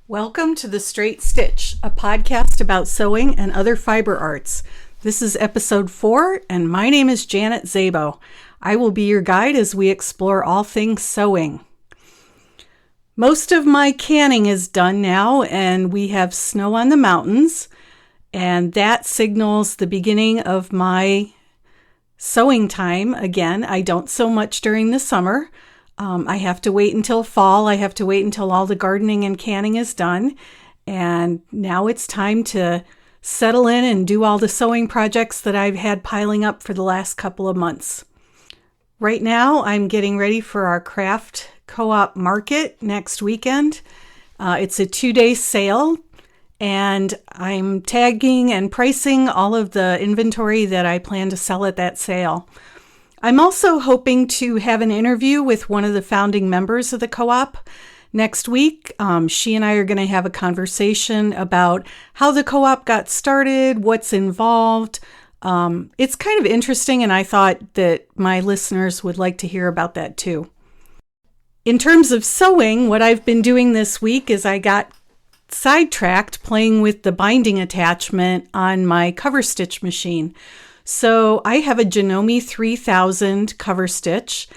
Welcome to The Straight Stitch, a podcast about sewing and other fiber arts. This is episode 4, and my name is Janet Szabo. I will be your guide as we explore all things sewing. Most of my canning is done now, and we have snow on the mountains, and that signals the beginning of my sewing time. Again, I don't sew much during the summer. I have to wait until fall. I have to wait until all the gardening and canning is done. And now it's time to settle in and do all the sewing projects that I've had piling up for the last couple of months. Right now, I'm getting ready for our craft co-op market next weekend. It's a 2-day sale, and I'm tagging and pricing all of the inventory that I plan to sell at that sale. I'm also hoping to have an interview with one of the founding members of the co-op next week. She and I are going to have a conversation about how the co-op got started, what's involved. It's kind of interesting, and I thought that my listeners would like to hear about that too. In terms of sewing, what I've been doing this week is I got sidetracked playing with the binding attachment on my cover stitch machine. So I have a Janome 3000 cover stitch,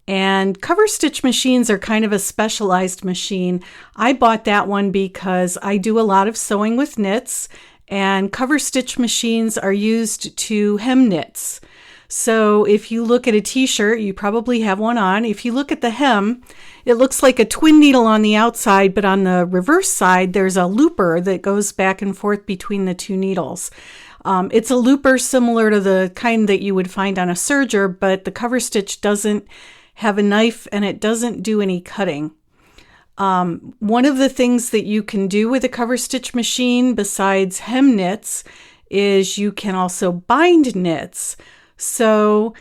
and cover stitch machines are kind of a specialized machine. I bought that one because I do a lot of sewing with knits, and cover stitch machines are used to hem knits. So if you look at a t-shirt, you probably have one on. If you look at the hem, it looks like a twin needle on the outside, but on the reverse side, there's a looper that goes back and forth between the two needles. It's a looper similar to the kind that you would find on a serger, but the cover stitch doesn't have a knife and it doesn't do any cutting. One of the things that you can do with a cover stitch machine besides hem knits is you can also bind knits. So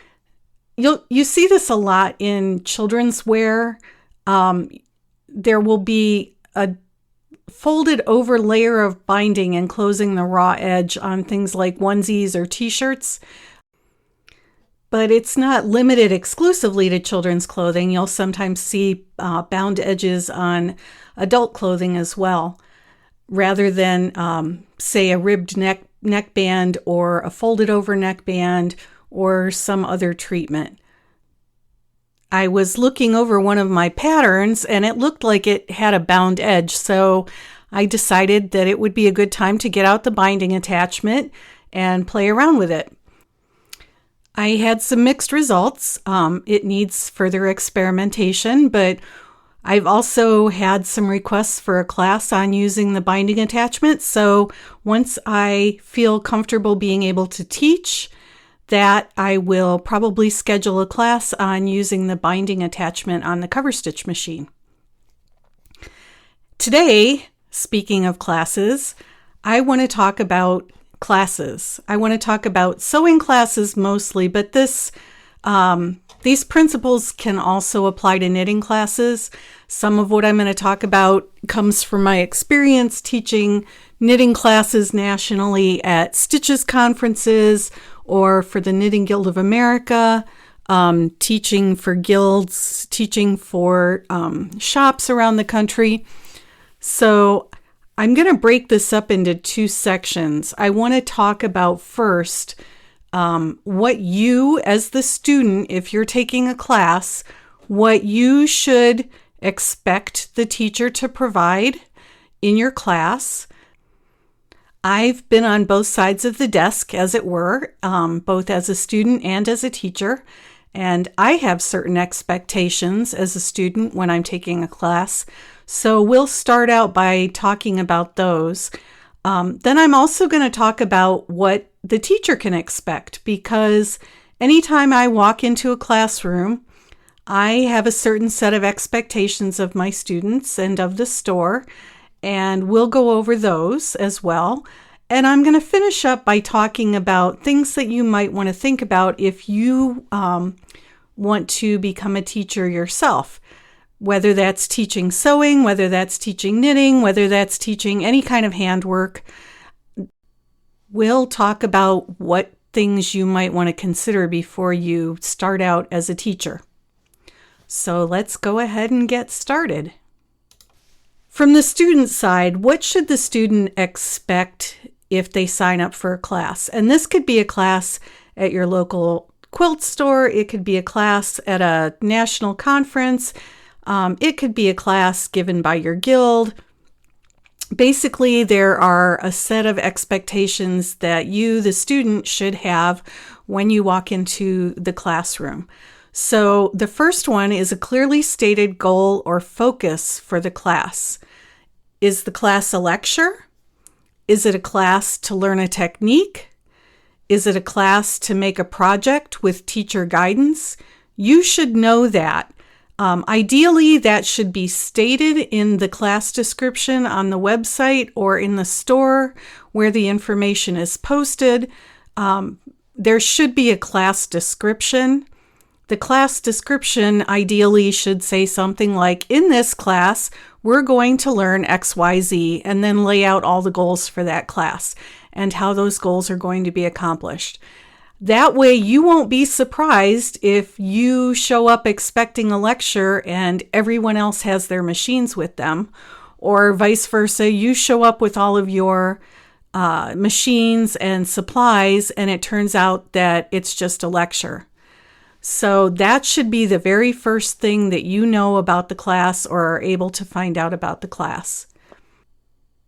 you see this a lot in children's wear. There will be a folded over layer of binding enclosing the raw edge on things like onesies or t-shirts. But it's not limited exclusively to children's clothing. You'll sometimes see bound edges on adult clothing as well, rather than, say, a ribbed neckband or a folded over neckband or some other treatment. I was looking over one of my patterns and it looked like it had a bound edge, so I decided that it would be a good time to get out the binding attachment and play around with it. I had some mixed results. It needs further experimentation, but I've also had some requests for a class on using the binding attachment, so once I feel comfortable being able to teach that, I will probably schedule a class on using the binding attachment on the cover stitch machine. Today, speaking of classes, I want to talk about classes. I want to talk about sewing classes mostly, but these principles can also apply to knitting classes. Some of what I'm going to talk about comes from my experience teaching knitting classes nationally at Stitches conferences or for the Knitting Guild of America, teaching for guilds, teaching for shops around the country. So I'm going to break this up into 2 sections. I want to talk about first what you, as the student, if you're taking a class, what you should expect the teacher to provide in your class. I've been on both sides of the desk, as it were, both as a student and as a teacher, and I have certain expectations as a student when I'm taking a class. So we'll start out by talking about those. Then I'm also going to talk about what the teacher can expect, because anytime I walk into a classroom, I have a certain set of expectations of my students and of the store, and we'll go over those as well. And I'm going to finish up by talking about things that you might want to think about if you want to become a teacher yourself, whether that's teaching sewing, whether that's teaching knitting, whether that's teaching any kind of handwork. We'll talk about what things you might want to consider before you start out as a teacher. So let's go ahead and get started. From the student side, what should the student expect if they sign up for a class? And this could be a class at your local quilt store. It could be a class at a national conference. It could be a class given by your guild. Basically, there are a set of expectations that you, the student, should have when you walk into the classroom. So the first one is a clearly stated goal or focus for the class. Is the class a lecture? Is it a class to learn a technique? Is it a class to make a project with teacher guidance? You should know that. Ideally, that should be stated in the class description on the website or in the store where the information is posted. There should be a class description. The class description ideally should say something like, in this class, we're going to learn XYZ, and then lay out all the goals for that class and how those goals are going to be accomplished. That way, you won't be surprised if you show up expecting a lecture and everyone else has their machines with them, or vice versa, you show up with all of your machines and supplies and it turns out that it's just a lecture. So that should be the very first thing that you know about the class or are able to find out about the class.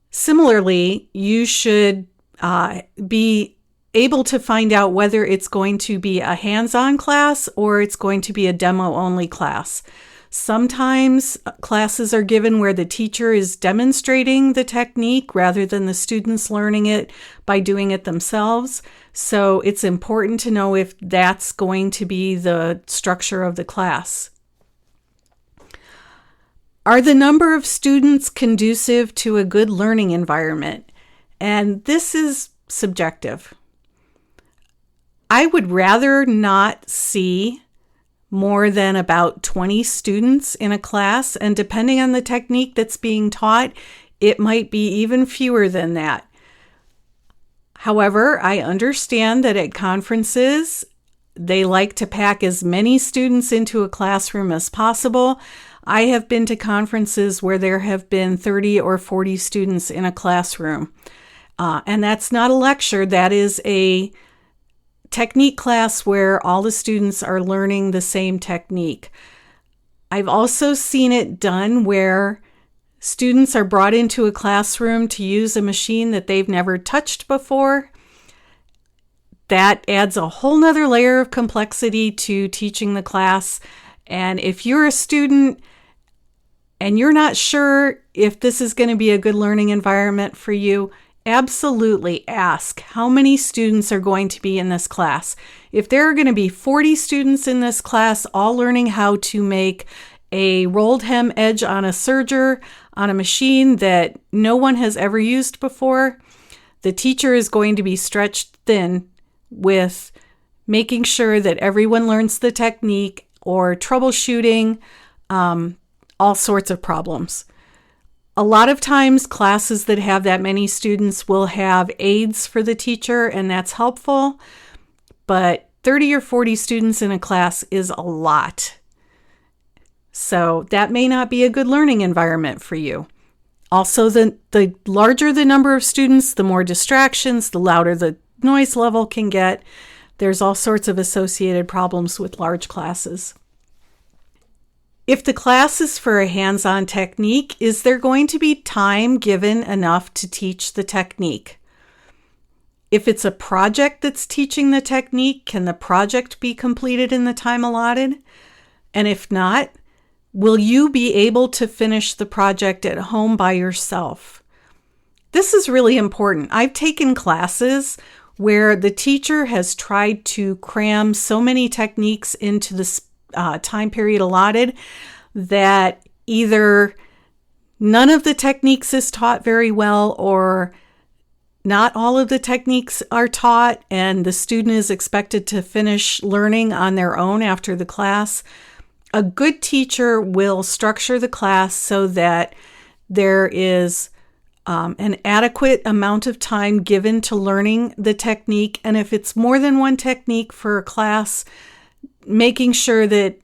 Similarly, you should be able to find out whether it's going to be a hands-on class or it's going to be a demo-only class. Sometimes classes are given where the teacher is demonstrating the technique rather than the students learning it by doing it themselves. So it's important to know if that's going to be the structure of the class. Are the number of students conducive to a good learning environment? And this is subjective. I would rather not see more than about 20 students in a class, and depending on the technique that's being taught, it might be even fewer than that. However, I understand that at conferences, they like to pack as many students into a classroom as possible. I have been to conferences where there have been 30 or 40 students in a classroom. And that's not a lecture, that is a technique class where all the students are learning the same technique. I've also seen it done where students are brought into a classroom to use a machine that they've never touched before. That adds a whole nother layer of complexity to teaching the class. And if you're a student and you're not sure if this is going to be a good learning environment for you, absolutely ask how many students are going to be in this class. If there are going to be 40 students in this class all learning how to make a rolled hem edge on a serger on a machine that no one has ever used before, the teacher is going to be stretched thin with making sure that everyone learns the technique or troubleshooting all sorts of problems. A lot of times classes that have that many students will have aides for the teacher, and that's helpful, but 30 or 40 students in a class is a lot. So that may not be a good learning environment for you. Also, the larger the number of students, the more distractions, the louder the noise level can get. There's all sorts of associated problems with large classes. If the class is for a hands-on technique, is there going to be time given enough to teach the technique? If it's a project that's teaching the technique, can the project be completed in the time allotted? And if not, will you be able to finish the project at home by yourself? This is really important. I've taken classes where the teacher has tried to cram so many techniques into the time period allotted that either none of the techniques is taught very well or not all of the techniques are taught and the student is expected to finish learning on their own after the class. A good teacher will structure the class so that there is an adequate amount of time given to learning the technique. And if it's more than one technique for a class, making sure that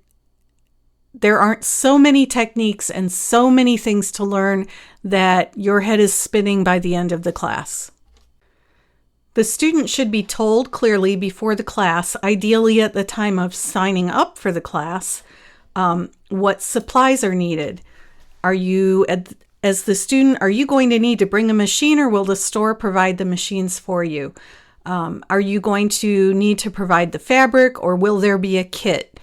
there aren't so many techniques and so many things to learn that your head is spinning by the end of the class. The student should be told clearly before the class, ideally at the time of signing up for the class, what supplies are needed. As the student, are you going to need to bring a machine, or will the store provide the machines for you? Are you going to need to provide the fabric, or will there be a kit?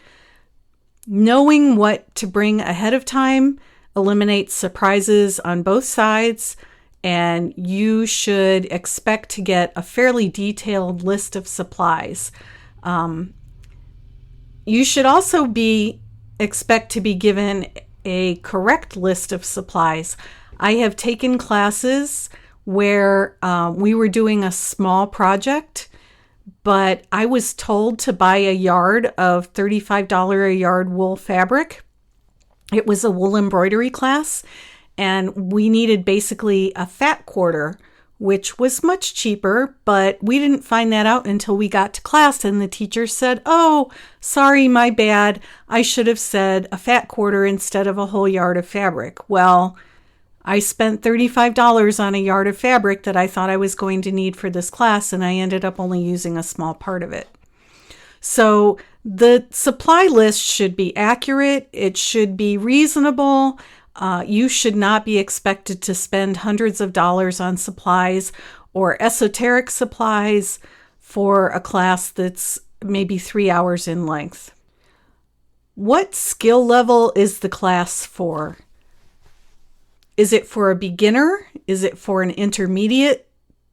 Knowing what to bring ahead of time eliminates surprises on both sides, and you should expect to get a fairly detailed list of supplies. You should also expect to be given a correct list of supplies. I have taken classes where we were doing a small project, but I was told to buy a yard of $35 a yard wool fabric. It was a wool embroidery class, and we needed basically a fat quarter, which was much cheaper, but we didn't find that out until we got to class, and the teacher said, "Oh, sorry, my bad. I should have said a fat quarter instead of a whole yard of fabric." Well, I spent $35 on a yard of fabric that I thought I was going to need for this class, and I ended up only using a small part of it. So the supply list should be accurate. It should be reasonable. You should not be expected to spend hundreds of dollars on supplies or esoteric supplies for a class that's maybe 3 hours in length. What skill level is the class for? Is it for a beginner? Is it for an intermediate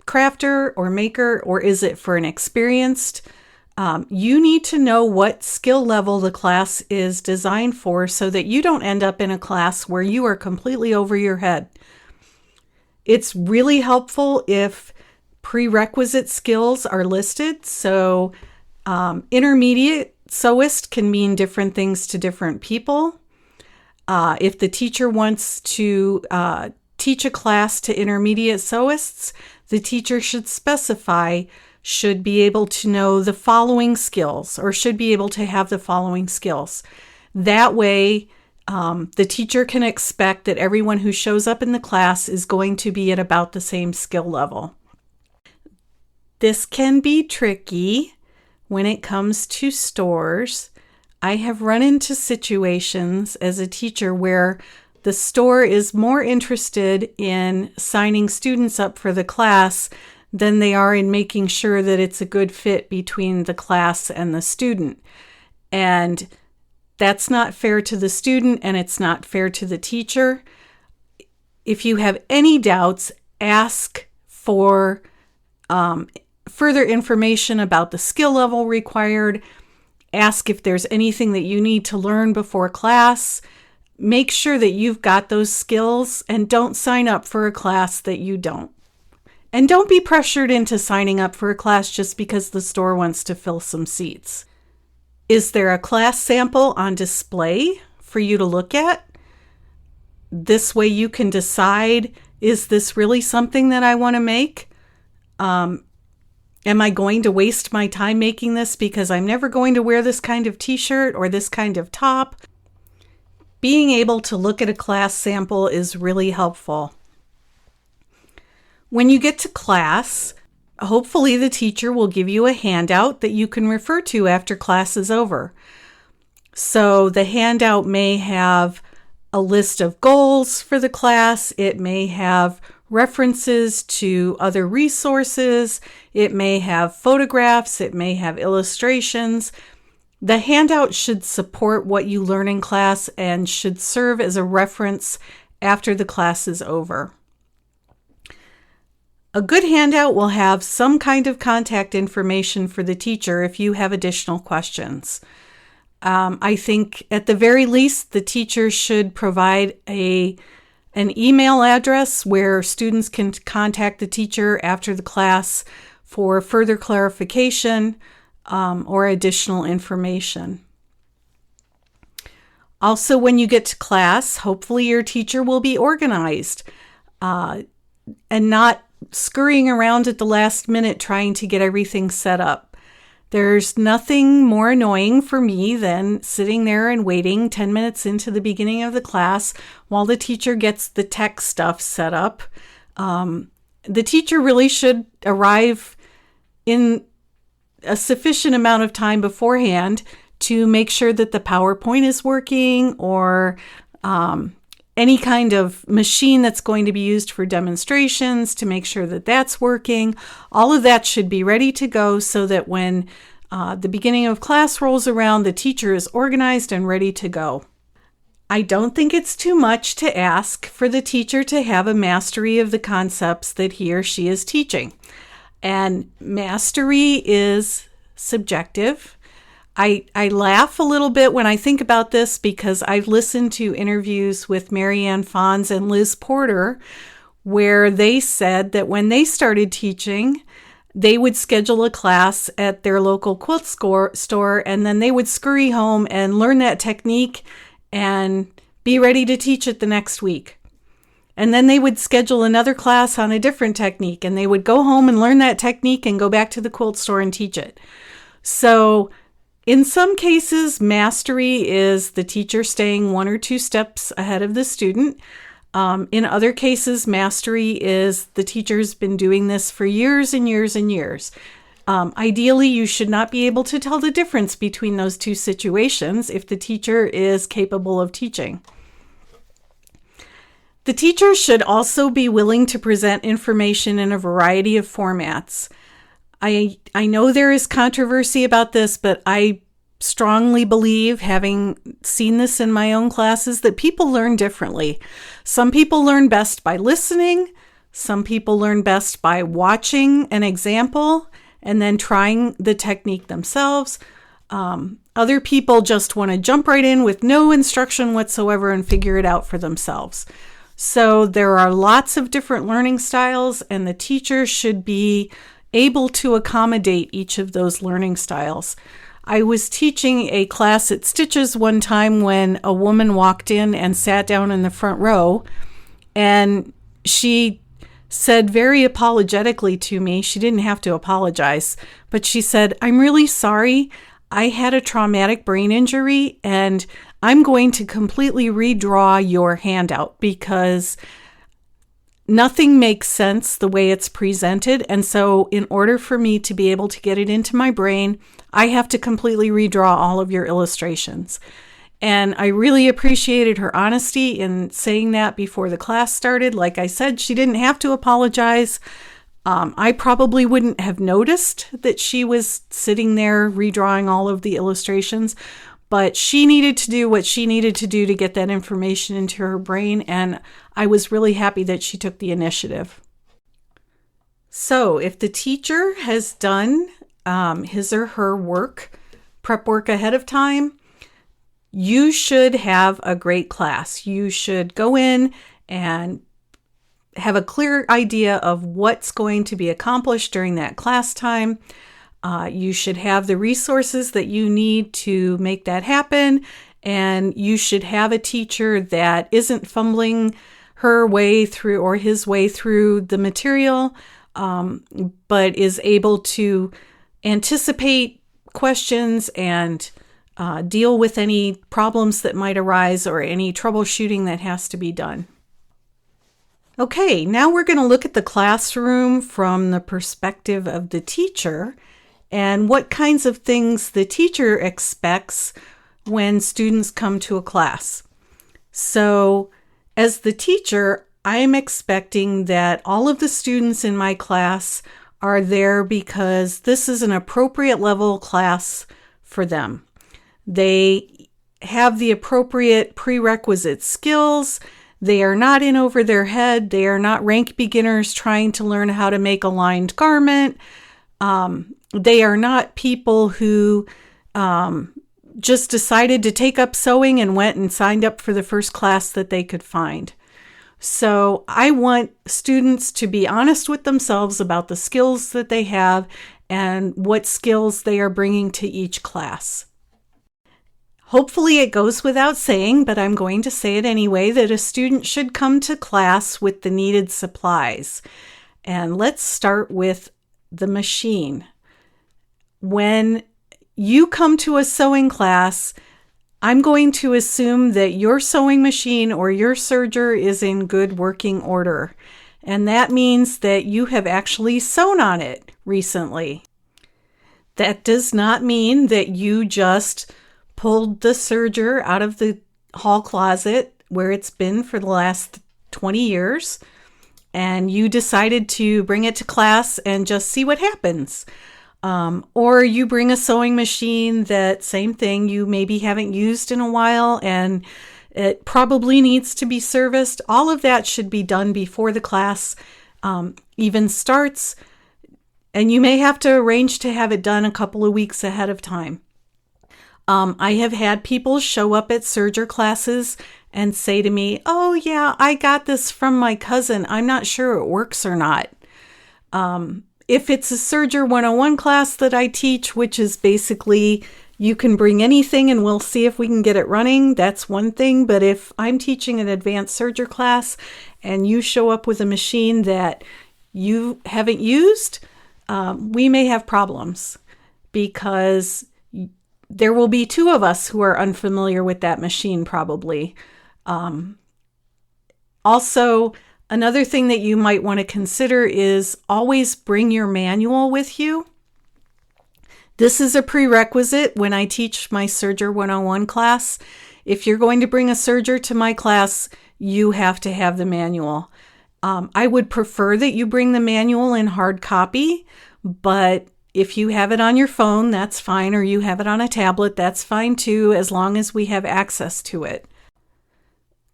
crafter or maker? Or is it for an experienced? You need to know what skill level the class is designed for so that you don't end up in a class where you are completely over your head. It's really helpful if prerequisite skills are listed. So intermediate sewist can mean different things to different people. If the teacher wants to teach a class to intermediate sewists, the teacher should be able to know the following skills, or should be able to have the following skills. That way, the teacher can expect that everyone who shows up in the class is going to be at about the same skill level. This can be tricky when it comes to stores. I have run into situations as a teacher where the store is more interested in signing students up for the class than they are in making sure that it's a good fit between the class and the student. And that's not fair to the student, and it's not fair to the teacher. If you have any doubts, ask for further information about the skill level required. Ask if there's anything that you need to learn before class. Make sure that you've got those skills, and don't sign up for a class that you don't. And don't be pressured into signing up for a class just because the store wants to fill some seats. Is there a class sample on display for you to look at? This way you can decide, is this really something that I want to make? Am I going to waste my time making this because I'm never going to wear this kind of t-shirt or this kind of top? Being able to look at a class sample is really helpful. When you get to class, hopefully the teacher will give you a handout that you can refer to after class is over. So the handout may have a list of goals for the class. It may have references to other resources. It may have photographs. It may have illustrations. The handout should support what you learn in class and should serve as a reference after the class is over. A good handout will have some kind of contact information for the teacher if you have additional questions. I think at the very least, the teacher should provide an email address where students can contact the teacher after the class for further clarification or additional information. Also, when you get to class, hopefully your teacher will be organized and not scurrying around at the last minute trying to get everything set up. There's nothing more annoying for me than sitting there and waiting 10 minutes into the beginning of the class while the teacher gets the tech stuff set up. The teacher really should arrive in a sufficient amount of time beforehand to make sure that the PowerPoint is working, or any kind of machine that's going to be used for demonstrations, to make sure that that's working. All of that should be ready to go so that when the beginning of class rolls around, the teacher is organized and ready to go. I don't think it's too much to ask for the teacher to have a mastery of the concepts that he or she is teaching. And mastery is subjective. I laugh a little bit when I think about this because I've listened to interviews with Marianne Fonz and Liz Porter where they said that when they started teaching, they would schedule a class at their local quilt store, and then they would scurry home and learn that technique and be ready to teach it the next week. And then they would schedule another class on a different technique, and they would go home and learn that technique and go back to the quilt store and teach it. So in some cases, mastery is the teacher staying 1 or 2 steps ahead of the student. In other cases, mastery is the teacher's been doing this for years and years and years. Ideally, you should not be able to tell the difference between those two situations if the teacher is capable of teaching. The teacher should also be willing to present information in a variety of formats. I know there is controversy about this, but I strongly believe, having seen this in my own classes, that people learn differently. Some people learn best by listening. Some people learn best by watching an example and then trying the technique themselves. Other people just want to jump right in with no instruction whatsoever and figure it out for themselves. So there are lots of different learning styles, and the teacher should be able to accommodate each of those learning styles. I was teaching a class at Stitches one time when a woman walked in and sat down in the front row, and she said very apologetically to me, she didn't have to apologize, but she said, "I'm really sorry. I had a traumatic brain injury, and I'm going to completely redraw your handout because nothing makes sense the way it's presented. And so in order for me to be able to get it into my brain, I have to completely redraw all of your illustrations." And I really appreciated her honesty in saying that before the class started. Like I said, she didn't have to apologize. I probably wouldn't have noticed that she was sitting there redrawing all of the illustrations, but she needed to do what she needed to do to get that information into her brain, and I was really happy that she took the initiative. So if the teacher has done his or her prep work ahead of time, you should have a great class. You should go in and have a clear idea of what's going to be accomplished during that class time. You should have the resources that you need to make that happen, and you should have a teacher that isn't fumbling her way through or his way through the material, but is able to anticipate questions and deal with any problems that might arise or any troubleshooting that has to be done. Okay, now we're going to look at the classroom from the perspective of the teacher and what kinds of things the teacher expects when students come to a class. So, as the teacher, I'm expecting that all of the students in my class are there because this is an appropriate level class for them. They have the appropriate prerequisite skills. They are not in over their head. They are not rank beginners trying to learn how to make a lined garment. They are not people who just decided to take up sewing and went and signed up for the first class that they could find. So I want students to be honest with themselves about the skills that they have and what skills they are bringing to each class. Hopefully it goes without saying, but I'm going to say it anyway, that a student should come to class with the needed supplies. And let's start with the machine. When you come to a sewing class, I'm going to assume that your sewing machine or your serger is in good working order. And that means that you have actually sewn on it recently. That does not mean that you just pulled the serger out of the hall closet where it's been for the last 20 years and you decided to bring it to class and just see what happens. Or you bring a sewing machine that, same thing, you maybe haven't used in a while and it probably needs to be serviced. All of that should be done before the class even starts. And you may have to arrange to have it done a couple of weeks ahead of time. I have had people show up at serger classes and say to me, "Oh yeah, I got this from my cousin. I'm not sure it works or not." If it's a Serger 101 class that I teach, which is basically you can bring anything and we'll see if we can get it running, that's one thing. But if I'm teaching an advanced serger class and you show up with a machine that you haven't used, we may have problems because there will be two of us who are unfamiliar with that machine probably. Also, another thing that you might want to consider is always bring your manual with you. This is a prerequisite when I teach my Serger 101 class. If you're going to bring a serger to my class, you have to have the manual. I would prefer that you bring the manual in hard copy, but if you have it on your phone, that's fine, or you have it on a tablet, that's fine too, as long as we have access to it.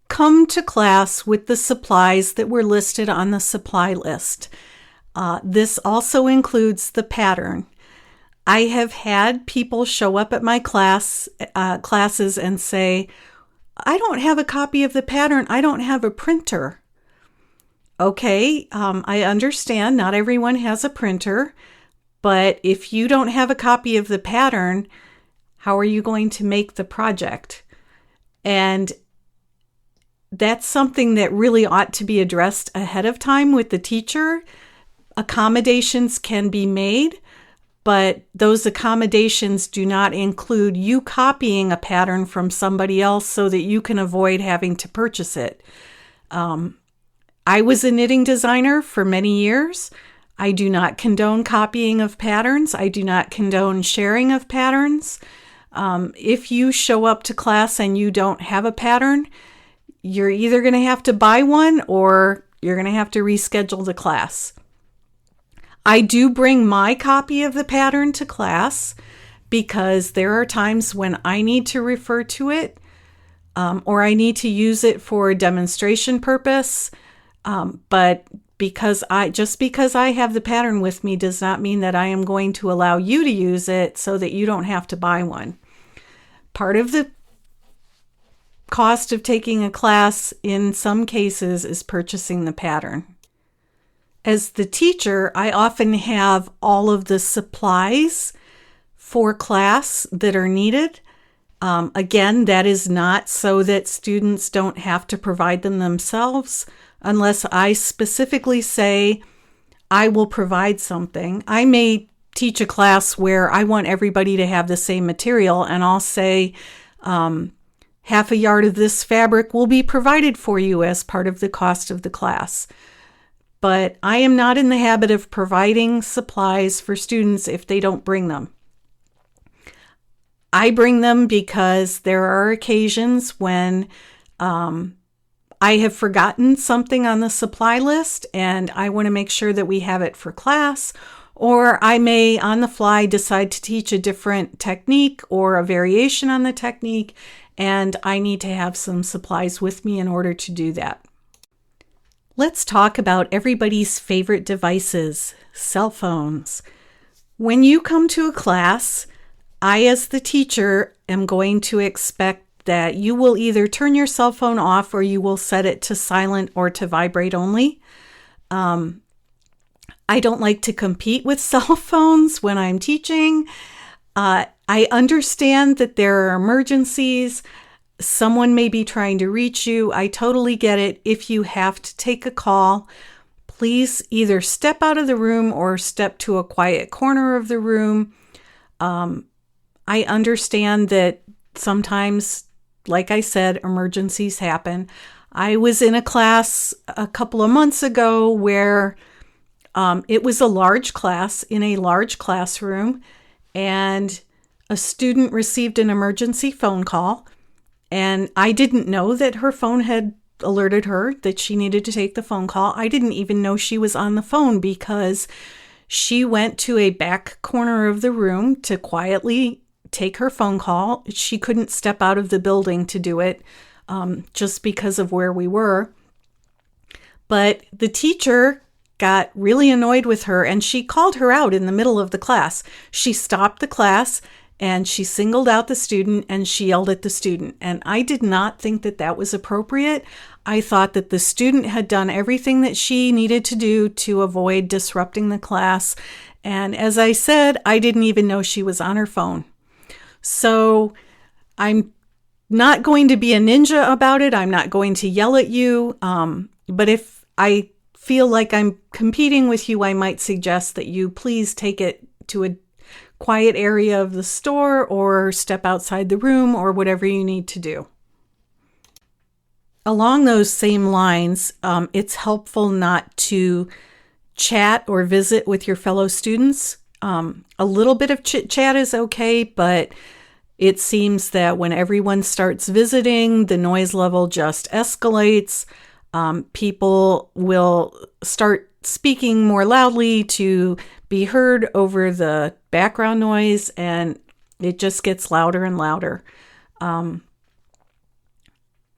Come to class with the supplies that were listed on the supply list. This also includes the pattern. I have had people show up at my classes and say, "I don't have a copy of the pattern. I don't have a printer." Okay, I understand not everyone has a printer, but if you don't have a copy of the pattern, how are you going to make the project? And that's something that really ought to be addressed ahead of time with the teacher. Accommodations can be made, but those accommodations do not include you copying a pattern from somebody else so that you can avoid having to purchase it. I was a knitting designer for many years. I do not condone copying of patterns. I do not condone sharing of patterns. If you show up to class and you don't have a pattern, you're either going to have to buy one or you're going to have to reschedule the class. I do bring my copy of the pattern to class because there are times when I need to refer to it or I need to use it for a demonstration purpose. But because I have the pattern with me does not mean that I am going to allow you to use it so that you don't have to buy one. Part of the cost of taking a class in some cases is purchasing the pattern. As the teacher, I often have all of the supplies for class that are needed. Again, that is not so that students don't have to provide them themselves unless I specifically say I will provide something. I may teach a class where I want everybody to have the same material and I'll say half a yard of this fabric will be provided for you as part of the cost of the class. But I am not in the habit of providing supplies for students if they don't bring them. I bring them because there are occasions when I have forgotten something on the supply list and I want to make sure that we have it for class, or I may on the fly decide to teach a different technique or a variation on the technique, and I need to have some supplies with me in order to do that. Let's talk about everybody's favorite devices, cell phones. When you come to a class, I, as the teacher, am going to expect that you will either turn your cell phone off or you will set it to silent or to vibrate only. I don't like to compete with cell phones when I'm teaching. I understand that there are emergencies. Someone may be trying to reach you. I totally get it. If you have to take a call, please either step out of the room or step to a quiet corner of the room. I understand that sometimes, like I said, emergencies happen. I was in a class a couple of months ago where it was a large class in a large classroom, and a student received an emergency phone call, and I didn't know that her phone had alerted her that she needed to take the phone call. I didn't even know she was on the phone because she went to a back corner of the room to quietly take her phone call. She couldn't step out of the building to do it just because of where we were. But the teacher got really annoyed with her, and she called her out in the middle of the class. She stopped the class and she singled out the student and she yelled at the student. And I did not think that that was appropriate. I thought that the student had done everything that she needed to do to avoid disrupting the class. And as I said, I didn't even know she was on her phone. So I'm not going to be a ninja about it. I'm not going to yell at you. But if I feel like I'm competing with you, I might suggest that you please take it to a quiet area of the store or step outside the room or whatever you need to do. Along those same lines, it's helpful not to chat or visit with your fellow students. A little bit of chit chat is okay, but it seems that when everyone starts visiting, the noise level just escalates. People will start speaking more loudly to be heard over the background noise, and it just gets louder and louder.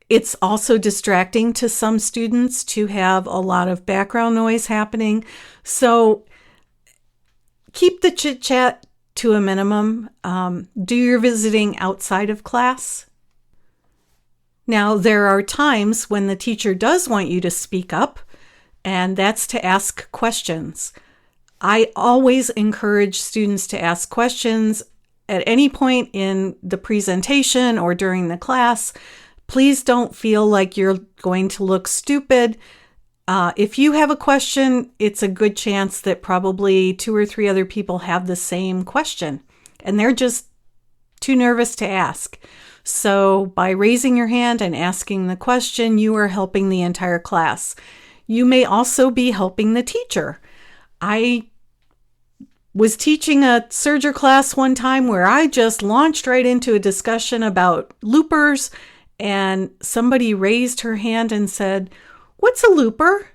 It's also distracting to some students to have a lot of background noise happening. So keep the chit chat to a minimum. Do your visiting outside of class. Now, there are times when the teacher does want you to speak up, and that's to ask questions. I always encourage students to ask questions at any point in the presentation or during the class. Please don't feel like you're going to look stupid. If you have a question, it's a good chance that probably 2 or 3 other people have the same question, and they're just too nervous to ask. So by raising your hand and asking the question, you are helping the entire class. You may also be helping the teacher. I was teaching a Serger class one time where I just launched right into a discussion about loopers, and somebody raised her hand and said, "What's a looper?"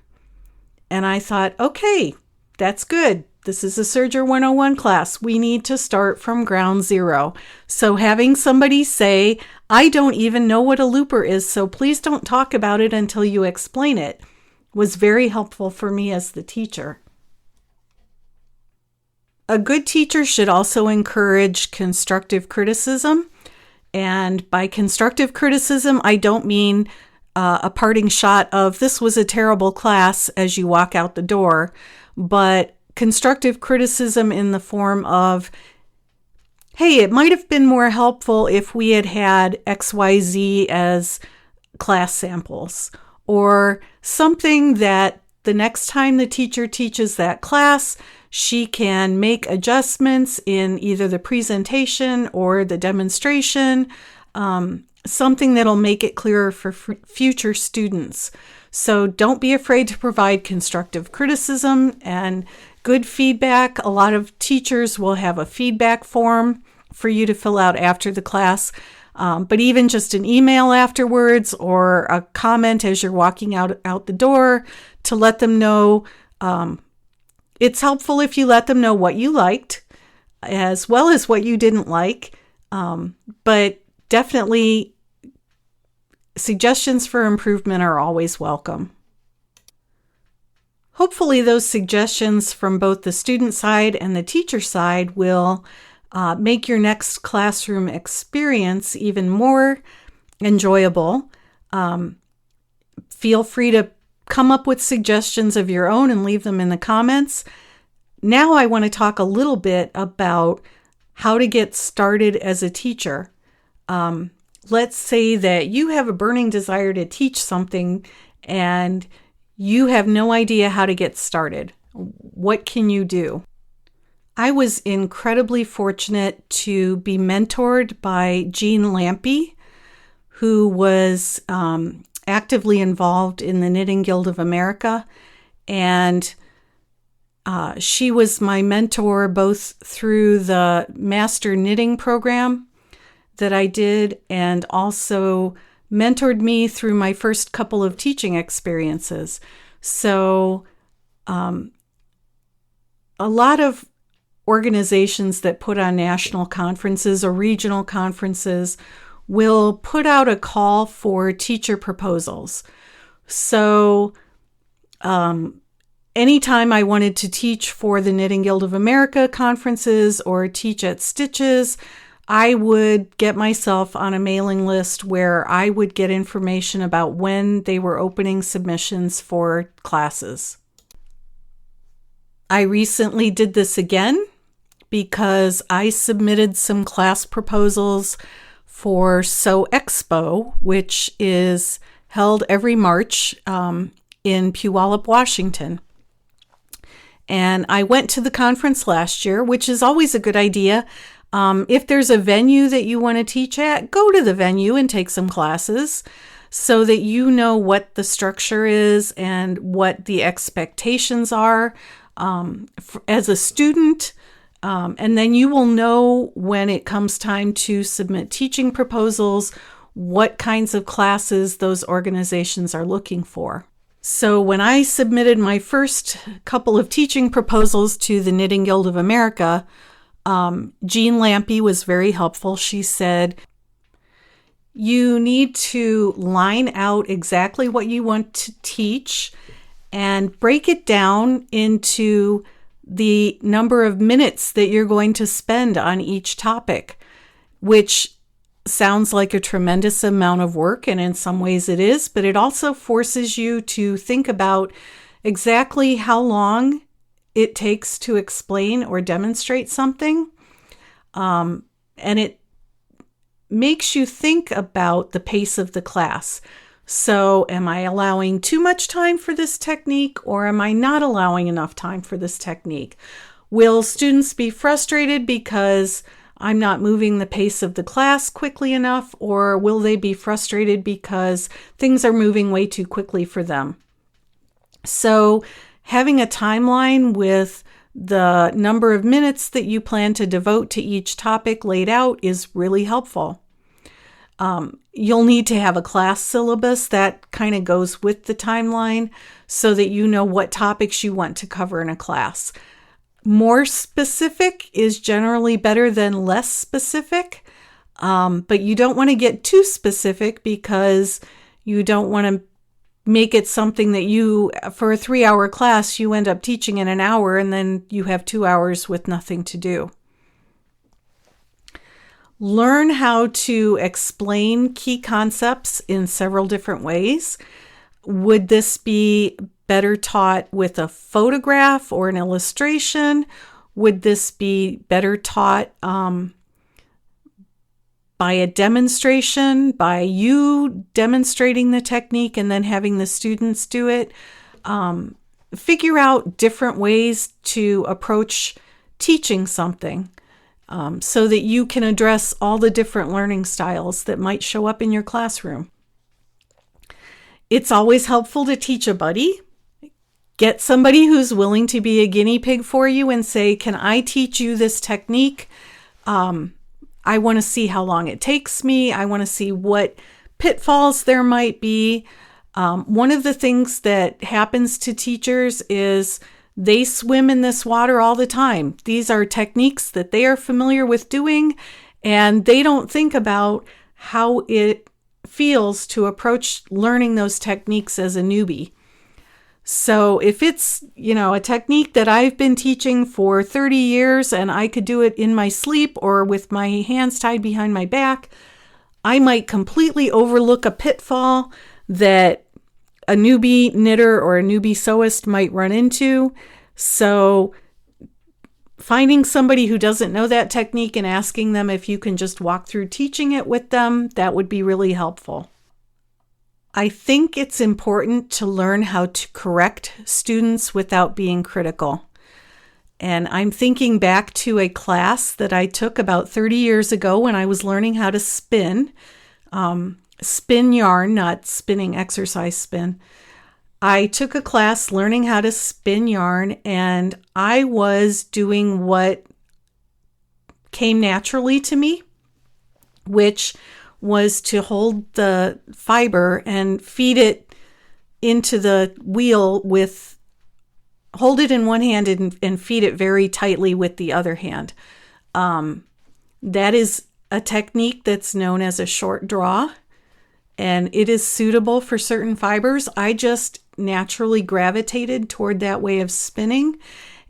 And I thought, okay, that's good. This is a Serger 101 class. We need to start from ground zero. So having somebody say, "I don't even know what a looper is, so please don't talk about it until you explain it," was very helpful for me as the teacher. A good teacher should also encourage constructive criticism. And by constructive criticism, I don't mean a parting shot of "this was a terrible class" as you walk out the door, but constructive criticism in the form of, "Hey, it might have been more helpful if we had had XYZ as class samples," or something that the next time the teacher teaches that class, she can make adjustments in either the presentation or the demonstration, something that'll make it clearer for future students. So don't be afraid to provide constructive criticism and good feedback. A lot of teachers will have a feedback form for you to fill out after the class. But even just an email afterwards or a comment as you're walking out the door to let them know. It's helpful if you let them know what you liked as well as what you didn't like. But definitely suggestions for improvement are always welcome. Hopefully those suggestions from both the student side and the teacher side will make your next classroom experience even more enjoyable. Feel free to come up with suggestions of your own and leave them in the comments. Now I want to talk a little bit about how to get started as a teacher. Let's say that you have a burning desire to teach something and you have no idea how to get started. What can you do? I was incredibly fortunate to be mentored by Jean Lampe, who was actively involved in the Knitting Guild of America. And she was my mentor both through the Master Knitting program that I did and also mentored me through my first couple of teaching experiences. So a lot of organizations that put on national conferences or regional conferences will put out a call for teacher proposals. So anytime I wanted to teach for the Knitting Guild of America conferences or teach at Stitches, I would get myself on a mailing list where I would get information about when they were opening submissions for classes. I recently did this again because I submitted some class proposals for Sew Expo, which is held every March in Puyallup, Washington. And I went to the conference last year, which is always a good idea. If there's a venue that you want to teach at, go to the venue and take some classes so that you know what the structure is and what the expectations are as a student. And then you will know when it comes time to submit teaching proposals, what kinds of classes those organizations are looking for. So when I submitted my first couple of teaching proposals to the Knitting Guild of America, Jean Lampe was very helpful. She said, you need to line out exactly what you want to teach and break it down into the number of minutes that you're going to spend on each topic, which sounds like a tremendous amount of work, and in some ways it is, but it also forces you to think about exactly how long it takes to explain or demonstrate something. And it makes you think about the pace of the class. So am I allowing too much time for this technique, or am I not allowing enough time for this technique? Will students be frustrated because I'm not moving the pace of the class quickly enough, or will they be frustrated because things are moving way too quickly for them? So having a timeline with the number of minutes that you plan to devote to each topic laid out is really helpful. You'll need to have a class syllabus that kind of goes with the timeline so that you know what topics you want to cover in a class. More specific is generally better than less specific, but you don't want to get too specific because you don't want to make it something that for a 3-hour class, you end up teaching in an hour and then you have 2 hours with nothing to do. Learn how to explain key concepts in several different ways. Would this be better taught with a photograph or an illustration? Would this be better taught by a demonstration, by you demonstrating the technique and then having the students do it? Figure out different ways to approach teaching something so that you can address all the different learning styles that might show up in your classroom. It's always helpful to teach a buddy. Get somebody who's willing to be a guinea pig for you and say, can I teach you this technique? I want to see how long it takes me. I want to see what pitfalls there might be. One of the things that happens to teachers is they swim in this water all the time. These are techniques that they are familiar with doing, and they don't think about how it feels to approach learning those techniques as a newbie. So if it's, a technique that I've been teaching for 30 years and I could do it in my sleep or with my hands tied behind my back, I might completely overlook a pitfall that a newbie knitter or a newbie sewist might run into. So finding somebody who doesn't know that technique and asking them if you can just walk through teaching it with them, that would be really helpful. I think it's important to learn how to correct students without being critical. And I'm thinking back to a class that I took about 30 years ago when I was learning how to spin yarn, not spinning exercise spin. I took a class learning how to spin yarn, and I was doing what came naturally to me, which was to hold the fiber and feed it into the wheel hold it in one hand and feed it very tightly with the other hand. That is a technique that's known as a short draw, and it is suitable for certain fibers. I just naturally gravitated toward that way of spinning,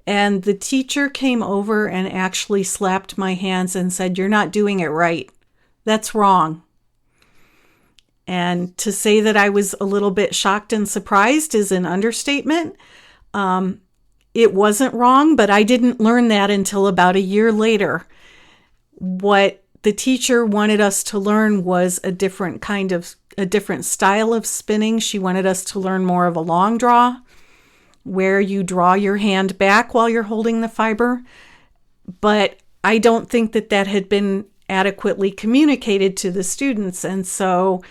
and the teacher came over and actually slapped my hands and said, "You're not doing it right. That's wrong." And to say that I was a little bit shocked and surprised is an understatement. It wasn't wrong, but I didn't learn that until about a year later. What the teacher wanted us to learn was a different style of spinning. She wanted us to learn more of a long draw, where you draw your hand back while you're holding the fiber. But I don't think that had been adequately communicated to the students. And so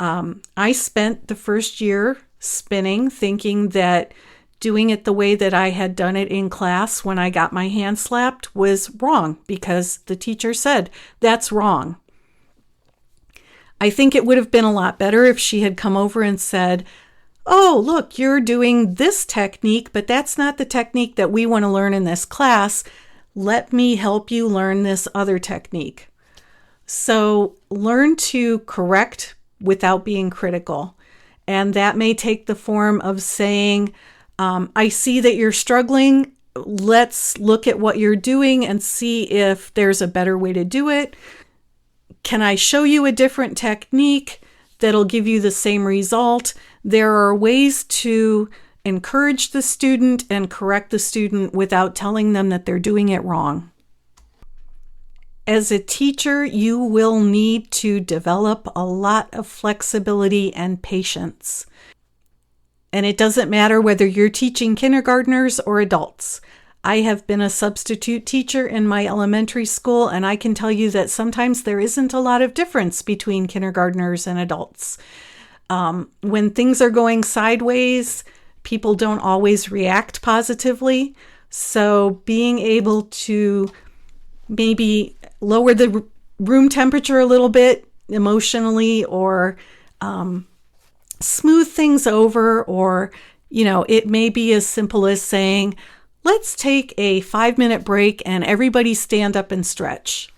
I spent the first year spinning, thinking that doing it the way that I had done it in class when I got my hand slapped was wrong, because the teacher said, "That's wrong." I think it would have been a lot better if she had come over and said, "Oh, look, you're doing this technique, but that's not the technique that we want to learn in this class. Let me help you learn this other technique." So learn to correct without being critical. And that may take the form of saying, "I see that you're struggling. Let's look at what you're doing and see if there's a better way to do it. Can I show you a different technique that'll give you the same result?" There are ways to encourage the student and correct the student without telling them that they're doing it wrong. As a teacher, you will need to develop a lot of flexibility and patience. And it doesn't matter whether you're teaching kindergartners or adults. I have been a substitute teacher in my elementary school, and I can tell you that sometimes there isn't a lot of difference between kindergartners and adults. When things are going sideways, people don't always react positively. So being able to maybe lower the room temperature a little bit emotionally, or smooth things over, or, it may be as simple as saying, "Let's take a 5-minute break and everybody stand up and stretch."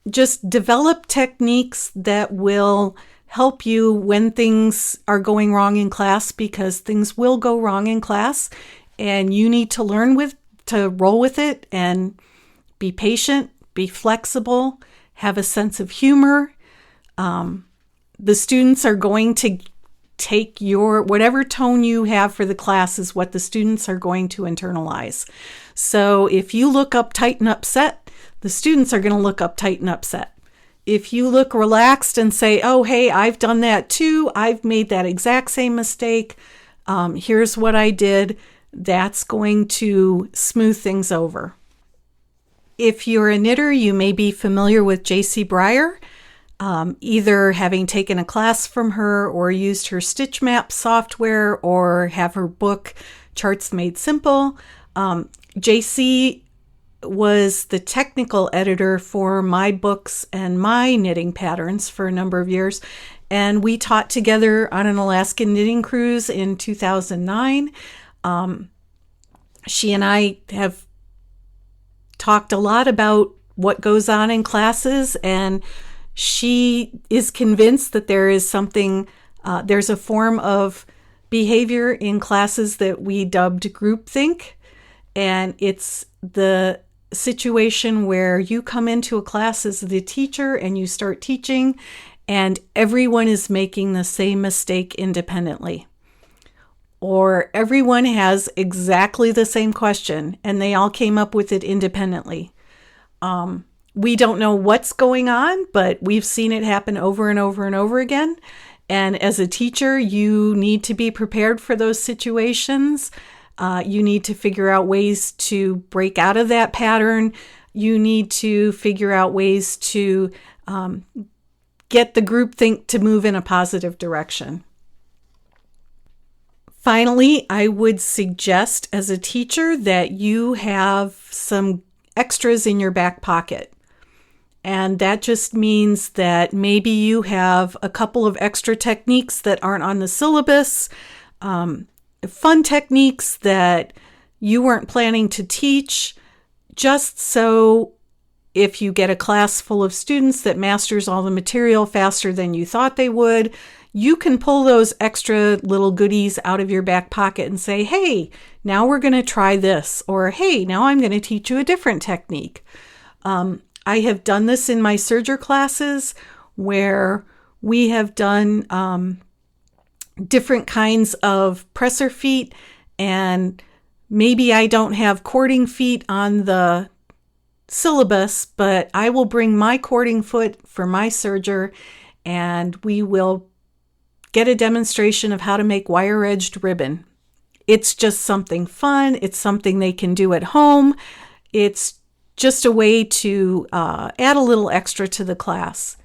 Just develop techniques that will help you when things are going wrong in class, because things will go wrong in class, and you need to learn to roll with it and be patient, be flexible, have a sense of humor. The students are going to take whatever tone you have for the class is what the students are going to internalize. So if you look uptight and upset, the students are going to look uptight and upset. If you look relaxed and say, "Oh, hey, I've done that too. I've made that exact same mistake. Here's what I did," that's going to smooth things over. If you're a knitter, you may be familiar with J.C. Breyer, either having taken a class from her or used her Stitch Map software or have her book, Charts Made Simple. J.C. was the technical editor for my books and my knitting patterns for a number of years. And we taught together on an Alaskan knitting cruise in 2009. She and I have talked a lot about what goes on in classes, and she is convinced that there is there's a form of behavior in classes that we dubbed groupthink, and it's the situation where you come into a class as the teacher and you start teaching, and everyone is making the same mistake independently. Or everyone has exactly the same question and they all came up with it independently. We don't know what's going on, but we've seen it happen over and over and over again. And as a teacher, you need to be prepared for those situations. You need to figure out ways to break out of that pattern. You need to figure out ways to get the groupthink to move in a positive direction. Finally, I would suggest as a teacher that you have some extras in your back pocket. And that just means that maybe you have a couple of extra techniques that aren't on the syllabus, fun techniques that you weren't planning to teach, just so if you get a class full of students that masters all the material faster than you thought they would, you can pull those extra little goodies out of your back pocket and say, hey, now we're going to try this, or hey, now I'm going to teach you a different technique. I have done this in my Serger classes where we have done different kinds of presser feet, and maybe I don't have cording feet on the syllabus, but I will bring my cording foot for my Serger, and we will get a demonstration of how to make wire-edged ribbon. It's just something fun. It's something they can do at home. It's just a way to add a little extra to the class.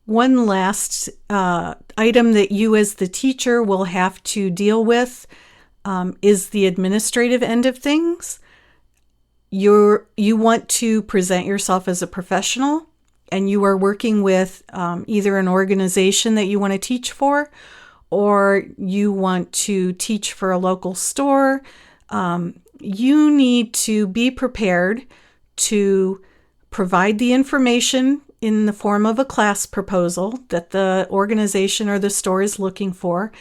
One last item that you as the teacher will have to deal with is the administrative end of things. You want to present yourself as a professional, and you are working with either an organization that you want to teach for, or you want to teach for a local store. You need to be prepared to provide the information in the form of a class proposal that the organization or the store is looking for.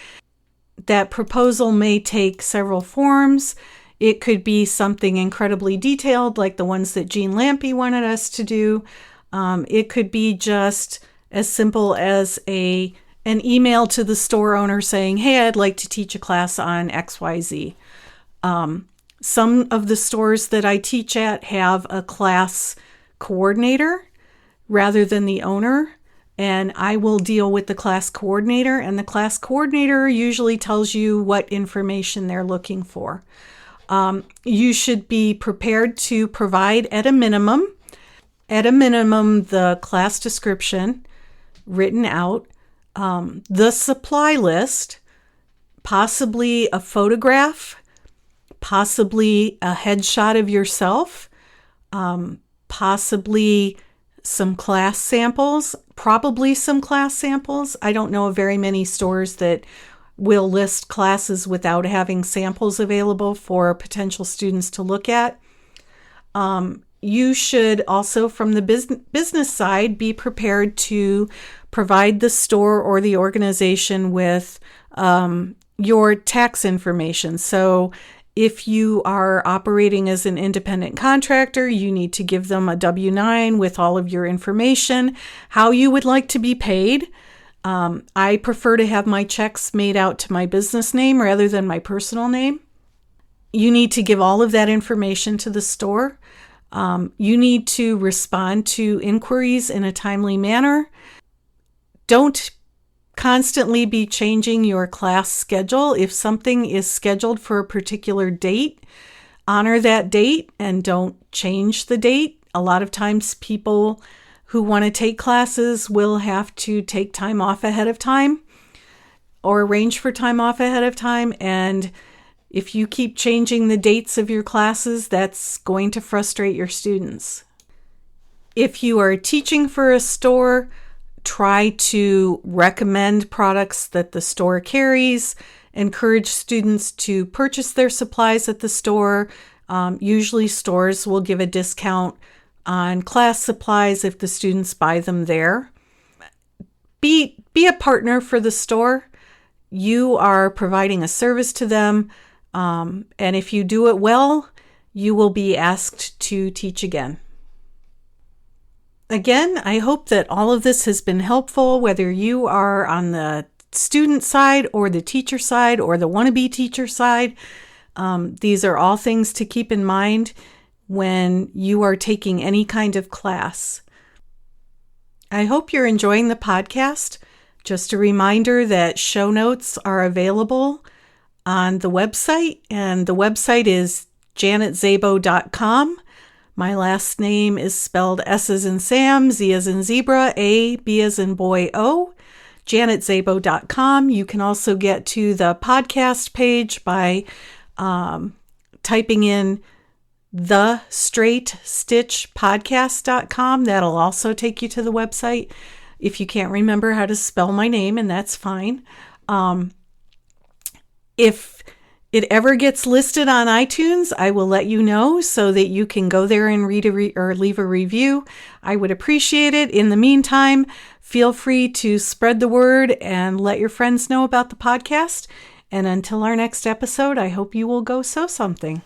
That proposal may take several forms. It could be something incredibly detailed, like the ones that Jean Lampe wanted us to do. It could be just as simple as an email to the store owner saying, hey, I'd like to teach a class on XYZ. Some of the stores that I teach at have a class coordinator rather than the owner, and I will deal with the class coordinator, and the class coordinator usually tells you what information they're looking for. You should be prepared to provide at a minimum, the class description written out, the supply list, possibly a photograph, possibly a headshot of yourself, possibly some class samples, probably some class samples. I don't know of very many stores that will list classes without having samples available for potential students to look at. You should also, from the business side, be prepared to provide the store or the organization with your tax information. So if you are operating as an independent contractor, you need to give them a W-9 with all of your information, how you would like to be paid. I prefer to have my checks made out to my business name rather than my personal name. You need to give all of that information to the store. You need to respond to inquiries in a timely manner. Don't constantly be changing your class schedule. If something is scheduled for a particular date, honor that date and don't change the date. A lot of times people who want to take classes will have to take time off ahead of time or arrange for time off ahead of time. And if you keep changing the dates of your classes, that's going to frustrate your students. If you are teaching for a store, try to recommend products that the store carries, encourage students to purchase their supplies at the store. Usually stores will give a discount on class supplies if the students buy them there. Be a partner for the store. You are providing a service to them, and if you do it well, you will be asked to teach again. Again, I hope that all of this has been helpful, whether you are on the student side or the teacher side or the wannabe teacher side. These are all things to keep in mind when you are taking any kind of class. I hope you're enjoying the podcast. Just a reminder that show notes are available on the website, and the website is janetzabo.com. My last name is spelled S as in Sam, Z as in zebra, A, B as in boy, O, janetzabo.com. You can also get to the podcast page by typing in thestraightstitchpodcast.com. That'll also take you to the website if you can't remember how to spell my name, and that's fine. If it ever gets listed on iTunes, I will let you know so that you can go there and read or leave a review. I would appreciate it. In the meantime, feel free to spread the word and let your friends know about the podcast. And until our next episode, I hope you will go sew something.